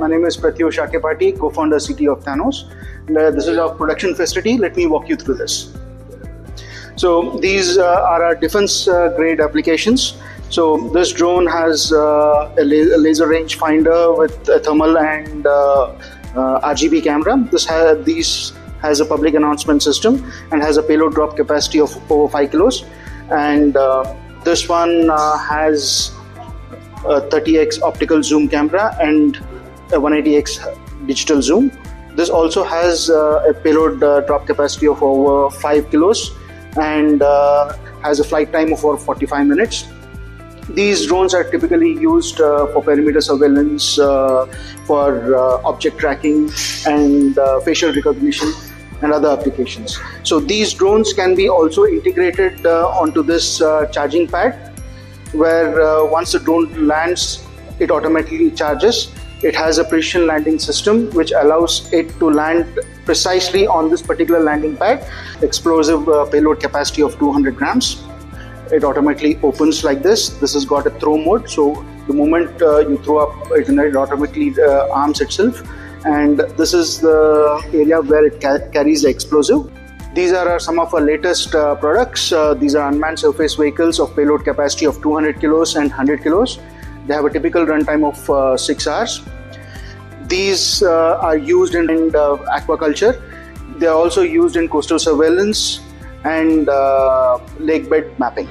My name is Prathyush Akepati, co-founder CTO of Thanos. This is our production facility. Let me walk you through this. So these are our defense grade applications. So this drone has a laser range finder with a thermal and RGB camera. These has a public announcement system and has a payload drop capacity of over 5 kilos. And this one has a 30x optical zoom camera and a 180x digital zoom. This also has a payload drop capacity of over 5 kilos and has a flight time of over 45 minutes. These drones are typically used for perimeter surveillance, for object tracking and facial recognition and other applications. So these drones can be also integrated onto this charging pad, where once the drone lands, it automatically charges. It has a precision landing system which allows it to land precisely on this particular landing pad. Explosive payload capacity of 200 grams. It automatically opens like this. This has got a throw mode, so the moment you throw up, it automatically arms itself. And this is the area where it carries the explosive. These are some of our latest products. These are unmanned surface vehicles of payload capacity of 200 kilos and 100 kilos. They have a typical runtime of 6 hours. These are used in aquaculture. They are also used in coastal surveillance and lake bed mapping.